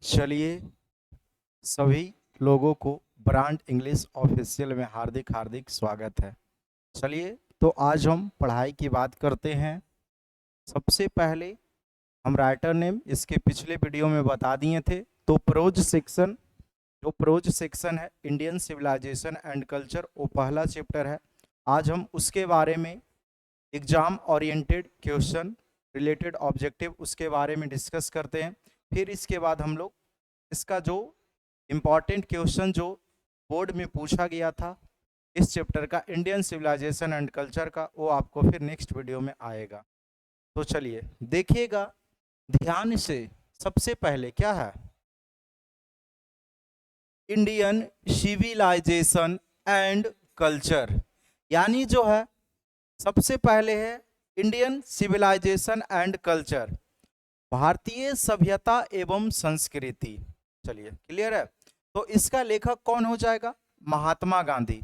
चलिए, सभी लोगों को ब्रांड इंग्लिश ऑफिशियल में हार्दिक हार्दिक स्वागत है। चलिए, तो आज हम पढ़ाई की बात करते हैं। सबसे पहले हम राइटर नेम इसके पिछले वीडियो में बता दिए थे। तो प्रोज सेक्शन है इंडियन सिविलाइजेशन एंड कल्चर, वो पहला चैप्टर है। आज हम उसके बारे में exam oriented question related objective उसके बारे में डिस्कस करते हैं। फिर इसके बाद हम लोग इसका जो इम्पॉर्टेंट क्वेश्चन जो बोर्ड में पूछा गया था इस चैप्टर का इंडियन सिविलाइजेशन एंड कल्चर का, वो आपको फिर नेक्स्ट वीडियो में आएगा। तो चलिए देखिएगा ध्यान से। सबसे पहले क्या है? इंडियन सिविलाइजेशन एंड कल्चर, यानी जो है सबसे पहले है इंडियन सिविलाइजेशन एंड कल्चर, भारतीय सभ्यता एवं संस्कृति। चलिए क्लियर है। तो इसका लेखक कौन हो जाएगा? Mahatma Gandhi.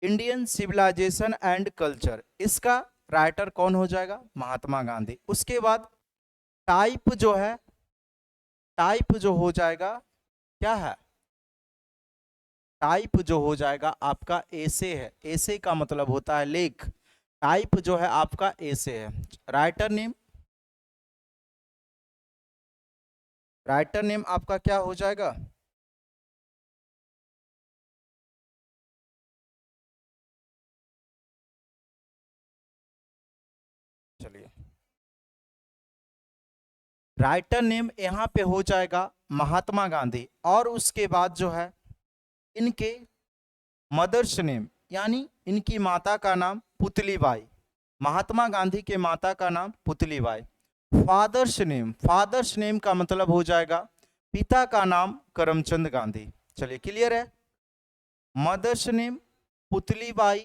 Indian civilization and culture, इसका राइटर कौन हो जाएगा? महात्मा गांधी। उसके बाद टाइप जो है, टाइप जो हो जाएगा क्या है? टाइप जो हो जाएगा आपका एसे है। एसे का मतलब होता है लेख। टाइप जो है आपका एसे है। राइटर नेम आपका क्या हो जाएगा? चलिए, राइटर नेम यहाँ पे हो जाएगा महात्मा गांधी। और उसके बाद जो है इनके मदर्स नेम, यानी इनकी माता का नाम पुतलीबाई। महात्मा गांधी के माता का नाम पुतलीबाई। फादर्स नेम का मतलब हो जाएगा पिता का नाम करमचंद गांधी। चलिए क्लियर है। Mother's name Putlibai,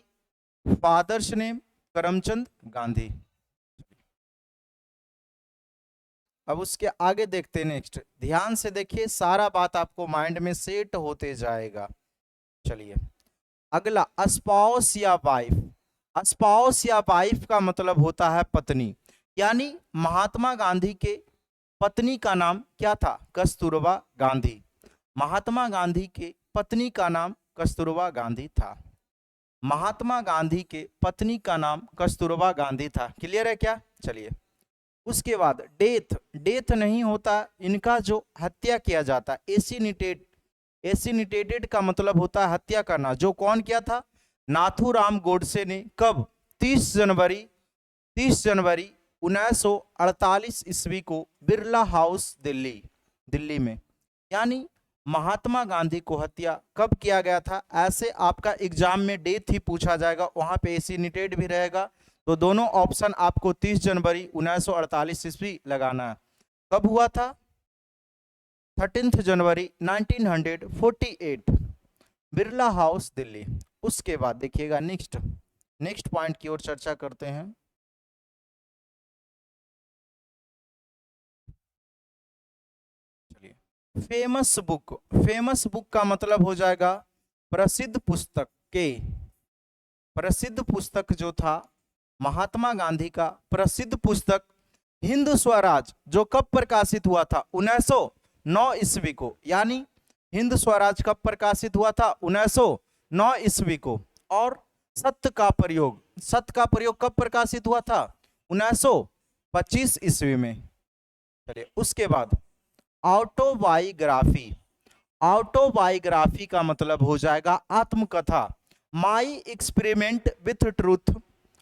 father's name Karamchand Gandhi. अब उसके आगे देखते हैं नेक्स्ट। ध्यान से देखिए, सारा बात आपको माइंड में सेट होते जाएगा। चलिए अगला, स्पाउस या वाइफ। स्पाउस या वाइफ का मतलब होता है पत्नी, यानी महात्मा गांधी के पत्नी का नाम क्या था? कस्तूरबा गांधी। महात्मा गांधी के पत्नी का नाम कस्तूरबा गांधी था। महात्मा गांधी के पत्नी का नाम कस्तूरबा गांधी था। क्लियर है क्या? चलिए उसके बाद डेथ नहीं होता, इनका जो हत्या किया जाता है एसिनिटेटेड का मतलब होता है हत्या करना। जो कौन किया था? नाथूराम गोडसे ने। कब? 30 जनवरी 1948 ईस्वी को बिरला हाउस दिल्ली में। यानी महात्मा गांधी को हत्या कब किया गया था? ऐसे आपका एग्जाम में डेट ही पूछा जाएगा, वहां पे एसिनिटेड भी रहेगा। तो दोनों ऑप्शन आपको 30 जनवरी 1948 ईस्वी लगाना है। कब हुआ था? 13 जनवरी 1948, बिरला हाउस दिल्ली। उसके बाद देखिएगा नेक्स्ट पॉइंट की ओर चर्चा करते हैं। चलिए, फेमस बुक का मतलब हो जाएगा प्रसिद्ध पुस्तक। प्रसिद्ध पुस्तक जो था महात्मा गांधी का प्रसिद्ध पुस्तक हिंद स्वराज, जो कब प्रकाशित हुआ था? 1909 ईस्वी को। यानी हिंद स्वराज कब प्रकाशित हुआ था? 1909 ईस्वी को। और सत्य का प्रयोग कब प्रकाशित हुआ था? 1925 ईस्वी में। चलिए उसके बाद ऑटोबायोग्राफी का मतलब हो जाएगा आत्मकथा। माई एक्सपेरिमेंट विथ ट्रूथ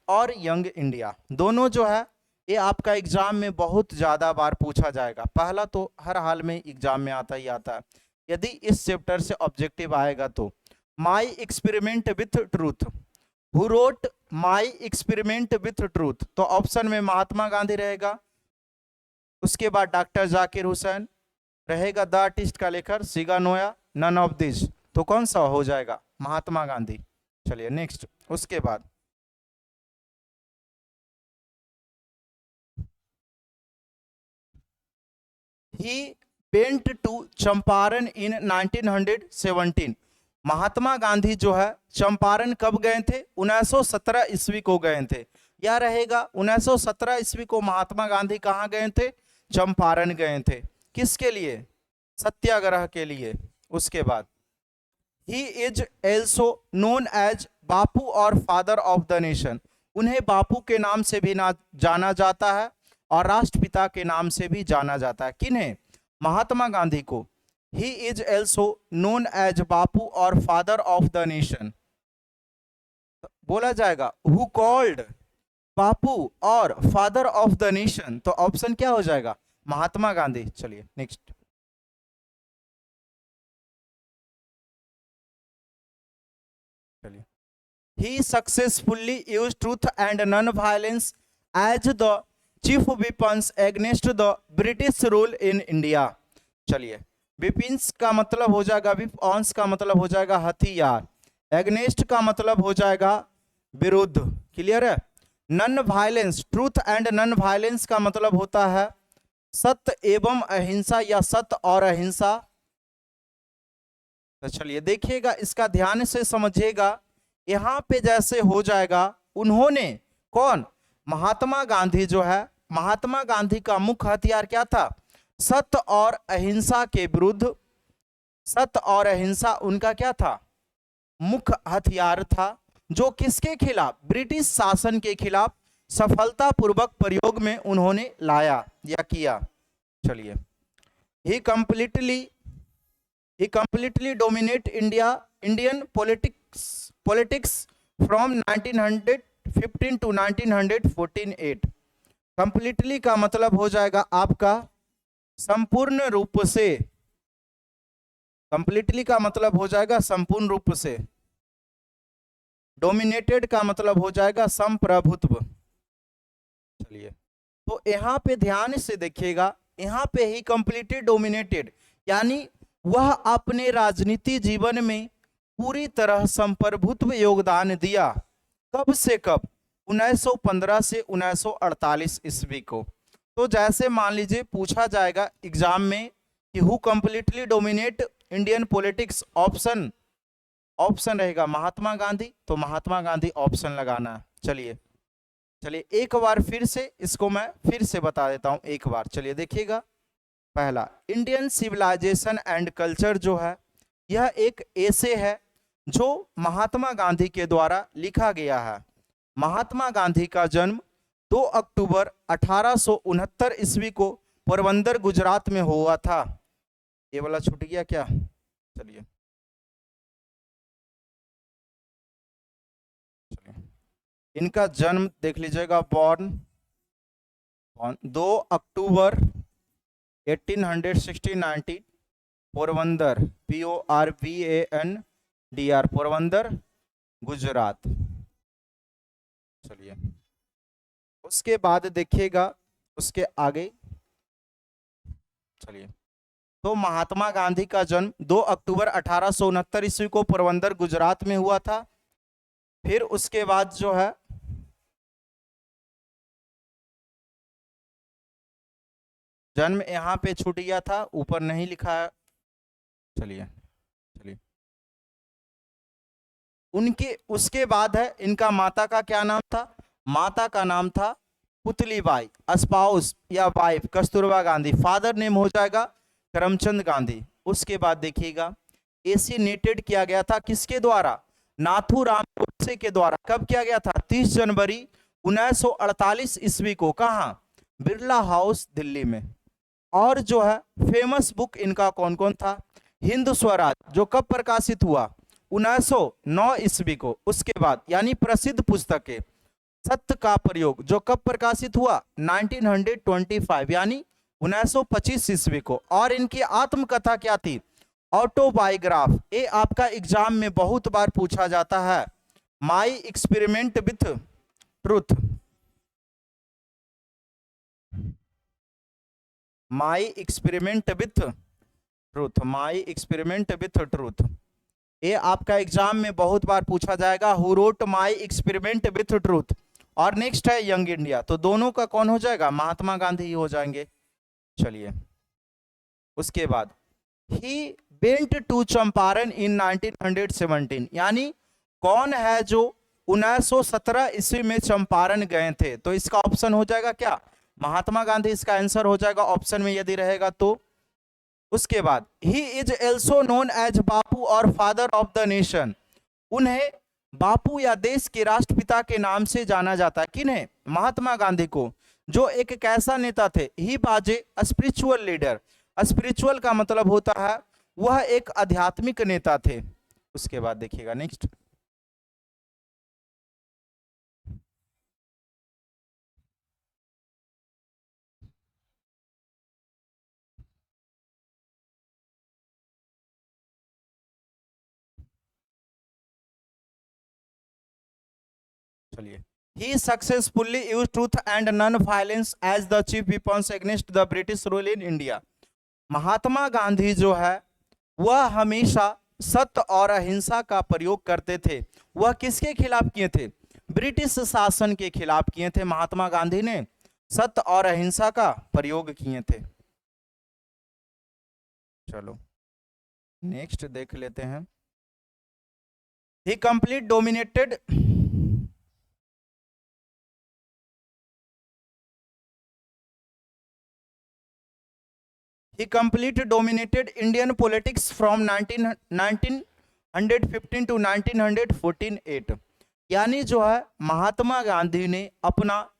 और यंग इंडिया, दोनों जो है ये आपका एग्जाम में बहुत ज्यादा बार पूछा जाएगा। पहला तो हर हाल में एग्जाम में आता ही आता है। यदि इस चैप्टर से ऑब्जेक्टिव आएगा तो my experiment with truth, who wrote my experiment with truth, तो ऑप्शन में महात्मा गांधी रहेगा। उसके बाद डॉक्टर जाकिर हुसैन रहेगा। द आर्टिस्ट का लेखक सिगा नोया, नन ऑफ दिस, तो कौन सा हो जाएगा? महात्मा गांधी। चलिए नेक्स्ट। उसके बाद ही वेंट टू चंपारण इन 1917। महात्मा गांधी जो है चंपारण कब गए थे? 1917 ईस्वी को गए थे। या रहेगा 1917 ईस्वी को महात्मा गांधी कहाँ गए थे? चंपारण गए थे। किसके लिए? सत्याग्रह के लिए। उसके बाद ही is also known as Bapu और फादर ऑफ द नेशन, उन्हें बापू के नाम से भी ना जाना जाता है और राष्ट्रपिता के नाम से भी जाना जाता है। किन्हें? महात्मा गांधी को। He is also known as Bapu और फादर ऑफ द नेशन। बोला जाएगा हु कॉल्ड बापू और फादर ऑफ द नेशन, तो ऑप्शन क्या हो जाएगा? महात्मा गांधी। चलिए नेक्स्ट। चलिए he successfully use truth and non violence as the chief weapons against the British rule in India. चलिए वेपन्स का मतलब हो जाएगा, वेपन्स का मतलब हो जाएगा हथियार, एग्नेस्ट का मतलब हो जाएगा विरुद्ध। क्लियर है? Non violence, truth and non violence का मतलब होता है सत्य एवं अहिंसा या सत्य और अहिंसा। तो चलिए देखिएगा, इसका ध्यान से समझिएगा। यहां पे जैसे हो जाएगा उन्होंने, कौन? महात्मा गांधी जो है, महात्मा गांधी का मुख्य हथियार क्या था? सत्य और अहिंसा के विरुद्ध। सत्य और अहिंसा उनका क्या था? मुख्य हथियार था, जो किसके खिलाफ? ब्रिटिश शासन के खिलाफ सफलतापूर्वक प्रयोग में उन्होंने लाया या किया। चलिए he completely dominate Indian politics from 1915 to 1948। Completely का मतलब हो जाएगा आपका संपूर्ण रूप से। कंप्लीटली का मतलब हो जाएगा संपूर्ण रूप से। डोमिनेटेड का मतलब हो जाएगा संप्रभुत्व। चलिए तो यहां पे ध्यान से देखिएगा, यहां पे ही कंप्लीटली डोमिनेटेड यानी वह अपने राजनीति जीवन में पूरी तरह संप्रभुत्व योगदान दिया। कब से कब? 1915 से 1948 ईस्वी को। तो जैसे मान लीजिए पूछा जाएगा एग्जाम में कि who completely dominate Indian politics, option रहेगा महात्मा गांधी, तो महात्मा गांधी ऑप्शन लगाना है। चलिए एक बार फिर से इसको मैं फिर से बता देता हूं एक बार। चलिए देखिएगा, पहला इंडियन सिविलाइजेशन एंड कल्चर जो है, यह एक एसे है जो महात्मा गांधी के द्वारा लिखा गया है। महात्मा गांधी का जन्म 2 अक्टूबर 1869 ईस्वी को पोरबंदर गुजरात में हुआ था। ये वाला छूट गया क्या? चलिए इनका जन्म देख लीजिएगा, बॉर्न 2 अक्टूबर 1860 पोरबंदर, PORBANDR, पोरबंदर गुजरात। चलिए उसके बाद देखिएगा उसके आगे। चलिए तो महात्मा गांधी का जन्म 2 अक्टूबर 1869 ईस्वी को पोरबंदर गुजरात में हुआ था। फिर उसके बाद जो है जन्म यहाँ पे छूट गया था, ऊपर नहीं लिखा है। चलिए उनके उसके बाद है इनका माता का क्या नाम था? माता का नाम था पुतलीबाई, स्पाउस या wife Kasturba Gandhi. Father name हो जाएगा करमचंद गांधी। उसके बाद देखिएगा एसिनेटेड किया गया था किसके द्वारा? नाथूराम गोडसे के द्वारा। कब किया गया था? 30 जनवरी 1948 ईस्वी को। कहाँ? बिरला हाउस दिल्ली में। और जो है फेमस बुक इनका कौन कौन था? हिंद स्वराज, जो कब प्रकाशित हुआ? 1909 ईस्वी को। उसके बाद यानी प्रसिद्ध पुस्तकें सत्य का प्रयोग, जो कब प्रकाशित हुआ? 1925 यानी 1925 ईस्वी को। और इनकी आत्मकथा क्या थी? ऑटोबायोग्राफ। ये आपका एग्जाम में बहुत बार पूछा जाता है। My experiment with truth, my experiment with truth, my experiment with truth. ये आपका एग्जाम में बहुत बार पूछा जाएगा, who wrote my experiment with truth. और नेक्स्ट है यंग इंडिया, तो दोनों का कौन हो जाएगा? महात्मा गांधी ही हो जाएंगे। चलिए उसके बाद ही वेंट टू चंपारण इन 1917, यानी कौन है जो 1917 ईस्वी में चंपारण गए थे? तो इसका ऑप्शन हो जाएगा क्या? महात्मा गांधी इसका आंसर हो जाएगा ऑप्शन में यदि रहेगा तो। उसके बाद ही is also known as Bapu और फादर ऑफ द नेशन, उन्हें बापू या देश के राष्ट्रपिता के नाम से जाना जाता है। किन्हें? महात्मा गांधी को, जो एक कैसा नेता थे? He was a spiritual leader. Spiritual का मतलब होता है वह एक आध्यात्मिक नेता थे। उसके बाद देखिएगा नेक्स्ट, चलिए, he successfully used truth and non-violence as the chief weapons against the British rule in India। Mahatma Gandhi जो है वह हमेशा सत्य और अहिंसा का प्रयोग करते थे। वह किसके खिलाफ किए थे? ब्रिटिश शासन के खिलाफ किए थे। महात्मा गांधी ने सत्य और अहिंसा का प्रयोग किए थे। चलो नेक्स्ट देख लेते हैं। He complete dominated He completely dominated Indian politics from 1915 to 1948। यानी जो है महात्मा गांधी ने अपना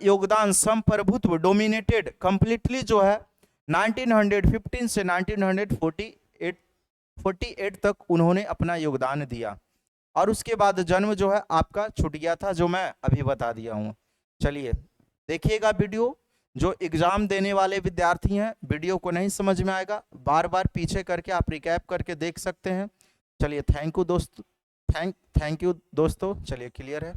योगदान, संप्रभुत्व, डोमिनेटेड, कंप्लीटली जो है 1915 से 1948 तक उन्होंने अपना योगदान दिया। और उसके बाद जन्म जो है आपका छूट गया था, जो मैं अभी बता दिया हूँ। चलिए देखिएगा वीडियो। जो एग्जाम देने वाले विद्यार्थी हैं, वीडियो को नहीं समझ में आएगा, बार बार पीछे करके आप रिकैप करके देख सकते हैं। चलिए थैंक यू दोस्तों। चलिए क्लियर है।